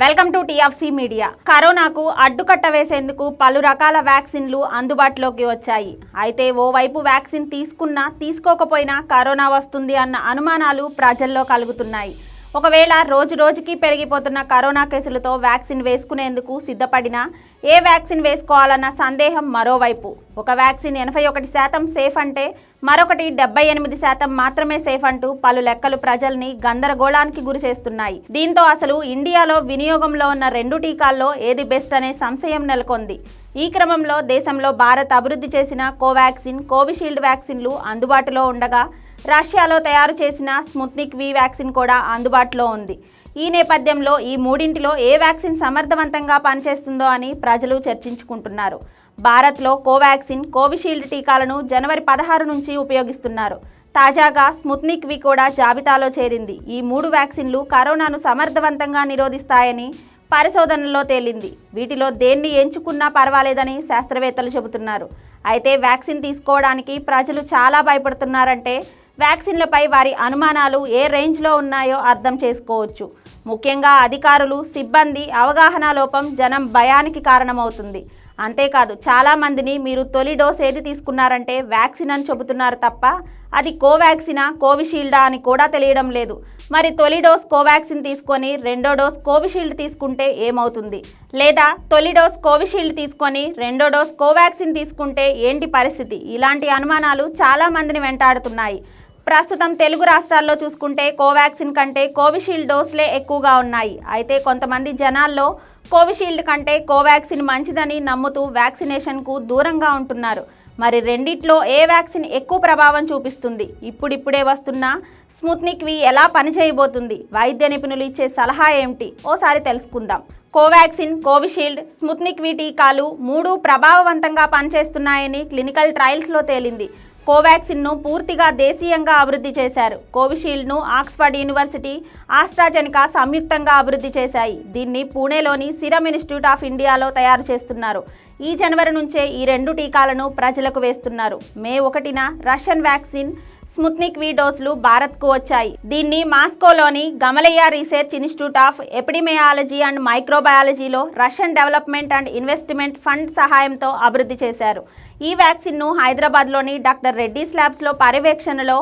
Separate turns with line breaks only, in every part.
Welcome to TFC media. కరోనాకు అడ్డుకట్ట వేసేందుకు పలు రకాల వ్యాక్సిన్లు అందుబాటులోకి వచ్చాయి. అయితే ఓవైపు వ్యాక్సిన్ తీసుకున్నా తీసుకోకపోయినా కరోనా వస్తుంది అన్న అనుమానాలు ప్రజల్లో కలుగుతున్నాయి. ఒకవేళ రోజుకి పెరిగిపోతున్న కరోనా కేసులతో వ్యాక్సిన్ వేసుకునేందుకు సిద్ధపడినా ఏ వ్యాక్సిన్ వేసుకోవాలన్న సందేహం మరోవైపు. ఒక వ్యాక్సిన్ 81% సేఫ్ అంటే మరొకటి 78% మాత్రమే సేఫ్ అంటూ పలు లెక్కలు ప్రజల్ని గందరగోళానికి గురి చేస్తున్నాయి. దీంతో అసలు ఇండియాలో వినియోగంలో ఉన్న 2 టీకాల్లో ఏది బెస్ట్ అనే సంశయం నెలకొంది. ఈ క్రమంలో దేశంలో భారత్ అభివృద్ధి చేసిన కోవాక్సిన్, కోవిషీల్డ్ వ్యాక్సిన్లు అందుబాటులో ఉండగా రష్యాలో తయారు చేసిన స్పుత్నిక్ వి వ్యాక్సిన్ కూడా అందుబాటులో ఉంది. ఈ నేపథ్యంలో ఈ మూడింటిలో ఏ వ్యాక్సిన్ సమర్థవంతంగా పనిచేస్తుందో అని ప్రజలు చర్చించుకుంటున్నారు. భారత్లో కోవాక్సిన్, కోవిషీల్డ్ టీకాలను జనవరి 16 నుంచి ఉపయోగిస్తున్నారు. తాజాగా స్పుత్నిక్ వి కూడా జాబితాలో చేరింది. ఈ 3 వ్యాక్సిన్లు కరోనాను సమర్థవంతంగా నిరోధిస్తాయని పరిశోధనలో తేలింది. వీటిలో దేన్ని ఎంచుకున్నా పర్వాలేదని శాస్త్రవేత్తలు చెబుతున్నారు. అయితే వ్యాక్సిన్ తీసుకోవడానికి ప్రజలు చాలా భయపడుతున్నారంటే వ్యాక్సిన్లపై వారి అనుమానాలు ఏ రేంజ్లో ఉన్నాయో అర్థం చేసుకోవచ్చు. ముఖ్యంగా అధికారులు, సిబ్బంది అవగాహన లోపం జనం భయానికి కారణమవుతుంది. అంతేకాదు చాలామందిని మీరు తొలి డోస్ ఏది తీసుకున్నారంటే వ్యాక్సిన్ అని చెబుతున్నారు తప్ప అది కోవాక్సినా, కోవిషీల్డా అని కూడా తెలియడం లేదు. మరి తొలి డోస్ కోవాక్సిన్ తీసుకొని రెండో డోస్ కోవిషీల్డ్ తీసుకుంటే ఏమవుతుంది? లేదా తొలి డోస్ కోవిషీల్డ్ తీసుకొని రెండో డోస్ కోవాక్సిన్ తీసుకుంటే ఏంటి పరిస్థితి? ఇలాంటి అనుమానాలు చాలామందిని వెంటాడుతున్నాయి. ప్రస్తుతం తెలుగు రాష్ట్రాల్లో చూసుకుంటే కోవాక్సిన్ కంటే కోవిషీల్డ్ డోస్లే ఎక్కువగా ఉన్నాయి. అయితే కొంతమంది జనాల్లో కోవిషీల్డ్ కంటే కోవాక్సిన్ మంచిదని నమ్ముతూ వ్యాక్సినేషన్కు దూరంగా ఉంటున్నారు. మరి రెండిట్లో ఏ వ్యాక్సిన్ ఎక్కువ ప్రభావం చూపిస్తుంది? ఇప్పుడిప్పుడే వస్తున్న స్పుత్నిక్ వి ఎలా పనిచేయబోతుంది? వైద్య నిపుణులు ఇచ్చే సలహా ఏమిటి? ఓసారి తెలుసుకుందాం. కోవాక్సిన్, కోవిషీల్డ్, స్పుత్నిక్ వి టీకాలు 3 ప్రభావవంతంగా పనిచేస్తున్నాయని క్లినికల్ ట్రయల్స్లో తేలింది. కోవాక్సిన్ను పూర్తిగా దేశీయంగా అభివృద్ధి చేశారు. కోవిషీల్డ్ను ఆక్స్ఫర్డ్ యూనివర్సిటీ, ఆస్ట్రాజెనికా సంయుక్తంగా అభివృద్ధి చేశాయి. దీన్ని పూణేలోని సిరమ్ ఇన్స్టిట్యూట్ ఆఫ్ ఇండియాలో తయారు చేస్తున్నారు. ఈ జనవరి నుంచే ఈ 2 టీకాలను ప్రజలకు వేస్తున్నారు. మే 1న రష్యన్ వ్యాక్సిన్ స్పుత్నిక్ వి డోసులు భారత్కు వచ్చాయి. దీన్ని మాస్కోలోని Gamaleya research institute of epidemiology and మైక్రోబయాలజీలో Russian development and investment fund సహాయంతో అభివృద్ధి చేశారు. ఈ వ్యాక్సిన్ను హైదరాబాద్లోని డాక్టర్ రెడ్డీస్ ల్యాబ్స్లో పర్యవేక్షణలో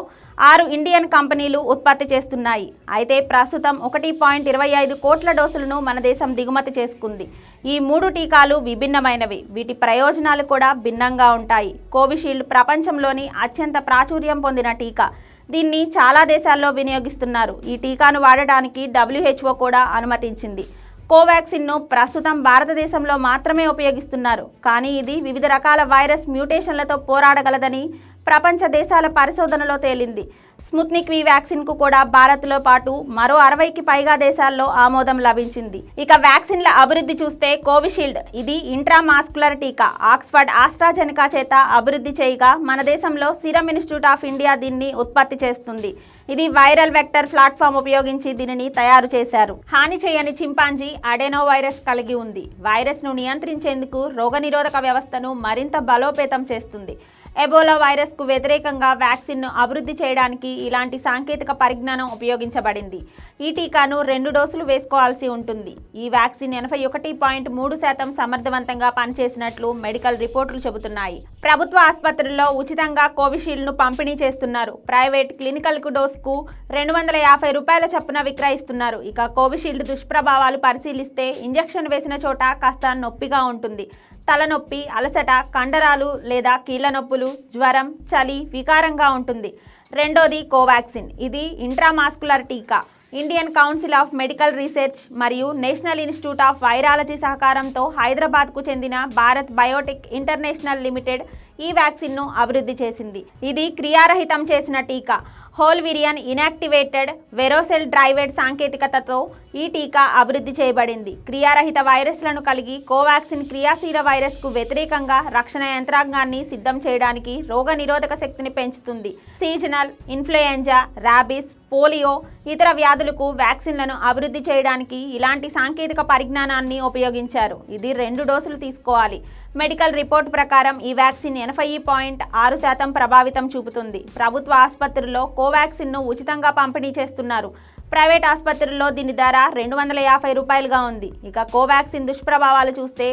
6 ఇండియన్ కంపెనీలు ఉత్పత్తి చేస్తున్నాయి. అయితే ప్రస్తుతం 1.25 కోట్ల డోసులను మన దేశం దిగుమతి చేసుకుంది. ఈ 3 టీకాలు విభిన్నమైనవి. వీటి ప్రయోజనాలు కూడా భిన్నంగా ఉంటాయి. కోవిషీల్డ్ ప్రపంచంలోని అత్యంత ప్రాచుర్యం పొందిన టీకా. దీన్ని చాలా దేశాల్లో వినియోగిస్తున్నారు. ఈ టీకాను వాడడానికి WHO కూడా అనుమతించింది. కోవాక్సిన్ను ప్రస్తుతం భారతదేశంలో మాత్రమే ఉపయోగిస్తున్నారు. కానీ ఇది వివిధ రకాల వైరస్ మ్యూటేషన్లతో పోరాడగలదని ప్రపంచ దేశాల పరిశోధనలో తేలింది. స్పుత్నిక్ వి వ్యాక్సిన్కు కూడా భారత్లో పాటు మరో 60కి పైగా దేశాల్లో ఆమోదం లభించింది. ఇక వ్యాక్సిన్ల అభివృద్ధి చూస్తే కోవిషీల్డ్ ఇది ఇంట్రామాస్కులర్ టీకా. ఆక్స్ఫర్డ్ ఆస్ట్రాజెనికా చేత అభివృద్ధి చేయగా మన దేశంలో సిరమ్ ఇన్స్టిట్యూట్ ఆఫ్ ఇండియా దీన్ని ఉత్పత్తి చేస్తుంది. ఇది వైరల్ వెక్టర్ ప్లాట్ఫామ్ ఉపయోగించి దీనిని తయారు చేశారు. హాని చేయని చింపాంజీ అడెనో వైరస్ కలిగి ఉంది. వైరస్ను నియంత్రించేందుకు రోగనిరోధక వ్యవస్థను మరింత బలోపేతం చేస్తుంది. ఎబోలా వైరస్కు వ్యతిరేకంగా వ్యాక్సిన్ను అభివృద్ధి చేయడానికి ఇలాంటి సాంకేతిక పరిజ్ఞానం ఉపయోగించబడింది. ఈ టీకాను 2 డోసులు వేసుకోవాల్సి ఉంటుంది. ఈ వ్యాక్సిన్ 81.3% సమర్థవంతంగా పనిచేసినట్లు మెడికల్ రిపోర్టులు చెబుతున్నాయి. ప్రభుత్వ ఆసుపత్రుల్లో ఉచితంగా కోవిషీల్డ్ను పంపిణీ చేస్తున్నారు. ప్రైవేట్ క్లినికల్కు డోసుకు $250 చొప్పున విక్రయిస్తున్నారు. ఇక కోవిషీల్డ్ దుష్ప్రభావాలు పరిశీలిస్తే ఇంజెక్షన్ వేసిన చోట కాస్త నొప్పిగా ఉంటుంది. తలనొప్పి, అలసట, కండరాలు లేదా కీళ్ల నొప్పులు, జ్వరం, చలి, వికారంగా ఉంటుంది. రెండోది కోవాక్సిన్. ఇది ఇంట్రామాస్కులర్ టీకా. Indian council of medical research మరియు నేషనల్ ఇన్స్టిట్యూట్ ఆఫ్ వైరాలజీ సహకారంతో హైదరాబాద్కు చెందిన భారత్ బయోటెక్ ఇంటర్నేషనల్ లిమిటెడ్ ఈ వ్యాక్సిన్ను అభివృద్ధి చేసింది. ఇది క్రియారహితం చేసిన టీకా. హోల్ విరియన్ ఇనాక్టివేటెడ్ వెరోసెల్ డ్రైవెడ్ సాంకేతికతతో ఈ టీకా అభివృద్ధి చేయబడింది. క్రియారహిత వైరస్లను కలిగి కోవాక్సిన్ క్రియాశీల వైరస్కు వ్యతిరేకంగా రక్షణ యంత్రాంగాన్ని సిద్ధం చేయడానికి రోగనిరోధక శక్తిని పెంచుతుంది. సీజనల్ ఇన్ఫ్లుయెంజా, ర్యాబిస్, పోలియో, ఇతర వ్యాధులకు వ్యాక్సిన్లను అభివృద్ధి చేయడానికి ఇలాంటి సాంకేతిక పరిజ్ఞానాన్ని ఉపయోగించారు. ఇది 2 డోసులు తీసుకోవాలి. మెడికల్ రిపోర్ట్ ప్రకారం ఈ వ్యాక్సిన్ 80.6% ప్రభావితం చూపుతుంది. ప్రభుత్వ ఆసుపత్రుల్లో కోవాక్సిన్ను ఉచితంగా పంపిణీ చేస్తున్నారు. ప్రైవేట్ ఆసుపత్రుల్లో దీని ధర 250 రూపాయలుగా ఉంది. ఇక కోవాక్సిన్ దుష్ప్రభావాలు చూస్తే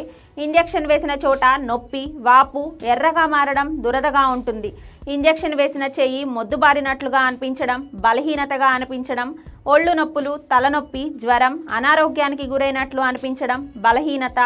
ఇంజెక్షన్ వేసిన చోట నొప్పి, వాపు, ఎర్రగా మారడం, దురదగా ఉంటుంది. ఇంజెక్షన్ వేసిన చెయ్యి మొద్దుబారినట్లుగా అనిపించడం, బలహీనతగా అనిపించడం, ఒళ్ళు నొప్పులు, తలనొప్పి, జ్వరం, అనారోగ్యానికి గురైనట్లు అనిపించడం, బలహీనత,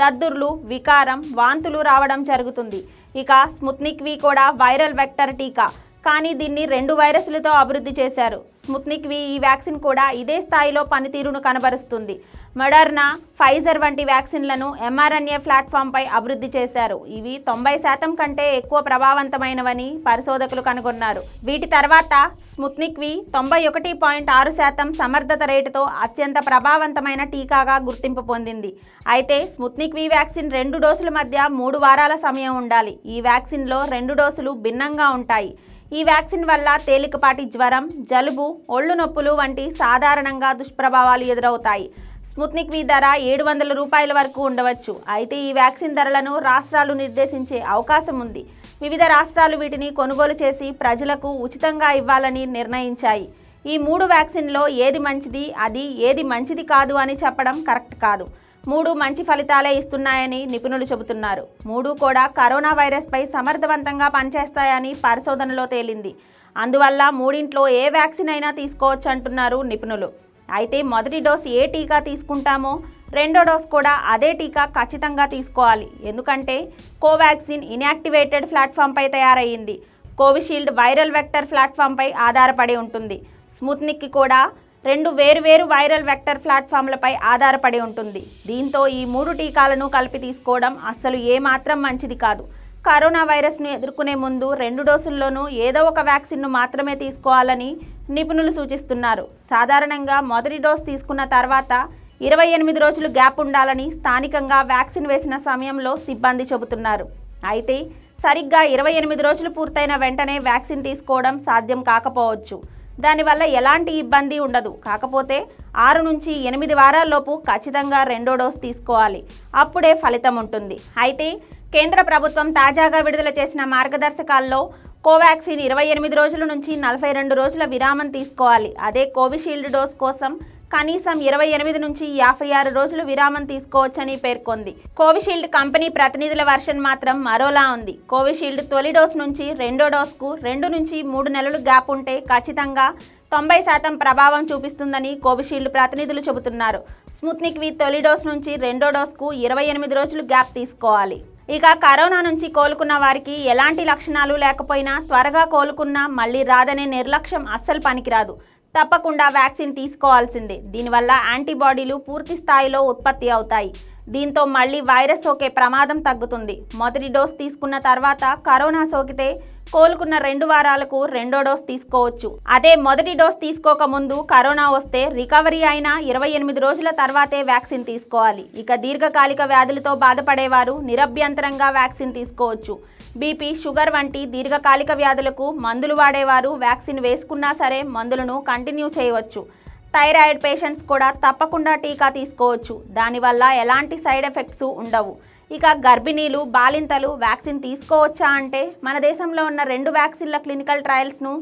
దద్దుర్లు, వికారం, వాంతులు రావడం జరుగుతుంది. ఇక స్పుత్నిక్ వి కూడా వైరల్ వెక్టర్ టీకా, కానీ దీన్ని 2 వైరస్లతో అభివృద్ధి చేశారు. స్పుత్నిక్ వి ఈ వ్యాక్సిన్ కూడా ఇదే స్థాయిలో పనితీరును కనబరుస్తుంది. మోడర్నా, ఫైజర్ వంటి వ్యాక్సిన్లను mRNA ప్లాట్ఫామ్పై అభివృద్ధి చేశారు. ఇవి 90% కంటే ఎక్కువ ప్రభావవంతమైనవని పరిశోధకులు కనుగొన్నారు. వీటి తర్వాత స్పుత్నిక్ వి 91.6% సమర్థత రేటుతో అత్యంత ప్రభావవంతమైన టీకాగా గుర్తింపు పొందింది. అయితే స్పుత్నిక్ వి వ్యాక్సిన్ 2 డోసుల మధ్య 3 వారాల సమయం ఉండాలి. ఈ వ్యాక్సిన్లో 2 డోసులు భిన్నంగా ఉంటాయి. ఈ వ్యాక్సిన్ వల్ల తేలికపాటి జ్వరం, జలుబు, ఒళ్ళు నొప్పులు వంటి సాధారణంగా దుష్ప్రభావాలు ఎదురవుతాయి. స్పుత్నిక్ వి ధర 700 రూపాయల వరకు ఉండవచ్చు. అయితే ఈ వ్యాక్సిన్ ధరలను రాష్ట్రాలు నిర్దేశించే అవకాశం ఉంది. వివిధ రాష్ట్రాలు వీటిని కొనుగోలు చేసి ప్రజలకు ఉచితంగా ఇవ్వాలని నిర్ణయించాయి. ఈ 3 వ్యాక్సిన్లో ఏది మంచిది, ఏది మంచిది కాదు అని చెప్పడం కరెక్ట్ కాదు. 3 మంచి ఫలితాలే ఇస్తున్నాయని నిపుణులు చెబుతున్నారు. 3 కూడా కరోనా వైరస్పై సమర్థవంతంగా పనిచేస్తాయని పరిశోధనలో తేలింది. అందువల్ల 3 ఏ వ్యాక్సిన్ అయినా తీసుకోవచ్చు అంటున్నారు నిపుణులు. అయితే మొదటి డోస్ ఏ టీకా తీసుకుంటామో రెండో డోస్ కూడా అదే టీకా ఖచ్చితంగా తీసుకోవాలి. ఎందుకంటే కోవాక్సిన్ ఇన్యాక్టివేటెడ్ ప్లాట్ఫామ్పై తయారయ్యింది. కోవిషీల్డ్ వైరల్ వెక్టర్ ప్లాట్ఫామ్పై ఆధారపడి ఉంటుంది. స్పుత్నిక్ కూడా 2 వేర్వేరు వైరల్ వెక్టర్ ప్లాట్ఫామ్లపై ఆధారపడి ఉంటుంది. దీంతో ఈ 3 టీకాలను కలిపి తీసుకోవడం అస్సలు ఏమాత్రం మంచిది కాదు. కరోనా వైరస్ను ఎదుర్కొనే ముందు 2 డోసుల్లోనూ ఏదో ఒక వ్యాక్సిన్ను మాత్రమే తీసుకోవాలని నిపుణులు సూచిస్తున్నారు. సాధారణంగా మొదటి డోస్ తీసుకున్న తర్వాత 28 రోజులు గ్యాప్ ఉండాలని స్థానికంగా వ్యాక్సిన్ వేసిన సమయంలో సిబ్బంది చెబుతున్నారు. అయితే సరిగ్గా 28 రోజులు పూర్తయిన వెంటనే వ్యాక్సిన్ తీసుకోవడం సాధ్యం కాకపోవచ్చు. దానివల్ల ఎలాంటి ఇబ్బంది ఉండదు. కాకపోతే 6 నుంచి 8 వారాల్లోపు ఖచ్చితంగా రెండో డోస్ తీసుకోవాలి. అప్పుడే ఫలితం ఉంటుంది. అయితే కేంద్ర ప్రభుత్వం తాజాగా విడుదల చేసిన మార్గదర్శకాల్లో కోవాక్సిన్ 28 రోజుల నుంచి 42 రోజుల విరామం తీసుకోవాలి. అదే కోవిషీల్డ్ డోస్ కోసం కనీసం 28 నుంచి 56 రోజులు విరామం తీసుకోవచ్చని పేర్కొంది. కోవిషీల్డ్ కంపెనీ ప్రతినిధుల వర్షన్ మాత్రం మరోలా ఉంది. కోవిషీల్డ్ తొలి డోస్ నుంచి రెండో డోస్కు 2 నుంచి 3 నెలలు గ్యాప్ ఉంటే ఖచ్చితంగా 90% ప్రభావం చూపిస్తుందని కోవిషీల్డ్ ప్రతినిధులు చెబుతున్నారు. స్పుత్నిక్ వి తొలి డోస్ నుంచి రెండో డోస్కు 28 రోజులు గ్యాప్ తీసుకోవాలి. ఇక కరోనా నుంచి కోలుకున్న వారికి ఎలాంటి లక్షణాలు లేకపోయినా త్వరగా కోలుకున్నా మళ్ళీ రాదనే నిర్లక్ష్యం అస్సలు పనికిరాదు. తప్పకుండా వ్యాక్సిన్ తీసుకోవాల్సిందే. దీనివల్ల యాంటీబాడీలు పూర్తి స్థాయిలో ఉత్పత్తి అవుతాయి. దీంతో మళ్ళీ వైరస్ సోకే ప్రమాదం తగ్గుతుంది. మొదటి డోస్ తీసుకున్న తర్వాత కరోనా సోకితే కోలుకున్న 2 వారాలకు రెండో డోస్ తీసుకోవచ్చు. అదే మొదటి డోస్ తీసుకోకముందు కరోనా వస్తే రికవరీ అయిన 28 రోజుల తర్వాతే వ్యాక్సిన్ తీసుకోవాలి. ఇక దీర్ఘకాలిక వ్యాధులతో బాధపడేవారు నిరభ్యంతరంగా వ్యాక్సిన్ తీసుకోవచ్చు. బీపీ, షుగర్ వంటి దీర్ఘకాలిక వ్యాధులకు మందులు వాడేవారు వ్యాక్సిన్ వేసుకున్నా సరే మందులను కంటిన్యూ చేయవచ్చు. థైరాయిడ్ పేషెంట్స్ కూడా తప్పకుండా టీకా తీసుకోవచ్చు. దానివల్ల ఎలాంటి సైడ్ ఎఫెక్ట్స్ ఉండవు. ఇక గర్భిణీలు, బాలింతలు వ్యాక్సిన్ తీసుకోవచ్చా అంటే మన దేశంలో ఉన్న 2 వ్యాక్సిన్ల క్లినికల్ ట్రయల్స్ను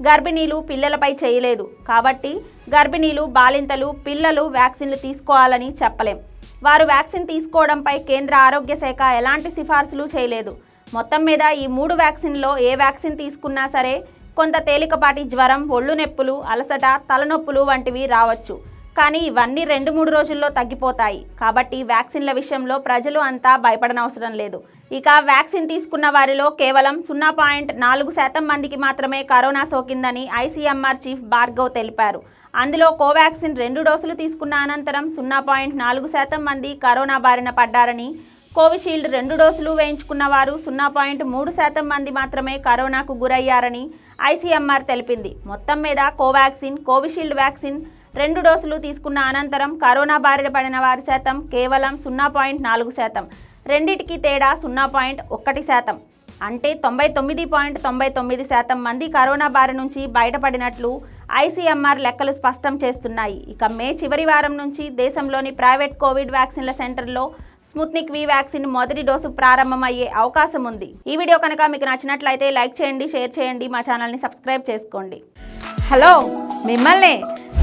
గర్భిణీలు, పిల్లలపై చేయలేదు. కాబట్టి గర్భిణీలు, బాలింతలు, పిల్లలు వ్యాక్సిన్లు తీసుకోవాలని చెప్పలేం. వారు వ్యాక్సిన్ తీసుకోవడంపై కేంద్ర ఆరోగ్య శాఖ ఎలాంటి సిఫార్సులు చేయలేదు. మొత్తం మీద ఈ 3 వ్యాక్సిన్లో ఏ వ్యాక్సిన్ తీసుకున్నా సరే కొంత తేలికపాటి జ్వరం, ఒళ్ళు నొప్పులు, అలసట, తలనొప్పులు వంటివి రావచ్చు. కానీ ఇవన్నీ 2-3 రోజుల్లో తగ్గిపోతాయి. కాబట్టి వ్యాక్సిన్ల విషయంలో ప్రజలు అంతా భయపడనవసరం లేదు. ఇక వ్యాక్సిన్ తీసుకున్న వారిలో కేవలం 0.4% మందికి మాత్రమే కరోనా సోకిందని ఐసీఎంఆర్ చీఫ్ భార్గవ్ తెలిపారు. అందులో కోవాక్సిన్ 2 డోసులు తీసుకున్న అనంతరం 0.4% మంది కరోనా బారిన పడ్డారని, కోవిషీల్డ్ 2 డోసులు వేయించుకున్న వారు 0.3% మంది మాత్రమే కరోనాకు గురయ్యారని ఐసీఎంఆర్ తెలిపింది. మొత్తం మీద కోవాక్సిన్, కోవిషీల్డ్ వ్యాక్సిన్ 2 డోసులు తీసుకున్న అనంతరం కరోనా బారిన పడిన వారి శాతం కేవలం 0.4%. రెండిటికి తేడా 0.1%. అంటే 99.99% మంది కరోనా బారి నుంచి బయటపడినట్లు ఐసీఎంఆర్ లెక్కలు స్పష్టం చేస్తున్నాయి. ఇక మే చివరి వారం నుంచి దేశంలోని ప్రైవేట్ కోవిడ్ వ్యాక్సిన్ల సెంటర్లో స్పుత్నిక్ వి వ్యాక్సిన్ మొదటి డోసు ప్రారంభమయ్యే అవకాశం ఉంది. ఈ వీడియో కనుక మీకు నచ్చినట్లయితే లైక్ చేయండి, షేర్ చేయండి, మా ఛానల్ని సబ్స్క్రైబ్ చేసుకోండి. హలో, మిమ్మల్ని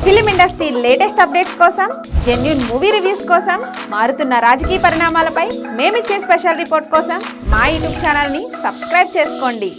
ఫిలిం ఇండస్ట్రీ లేటెస్ట్ అప్డేట్స్ కోసం, జెన్యూన్ మూవీ రివ్యూస్ కోసం, మారుతున్న రాజకీయ పరిణామాలపై మేమిచ్చే స్పెషల్ రిపోర్ట్ కోసం మా యూట్యూబ్ ఛానల్ని సబ్స్క్రైబ్ చేసుకోండి.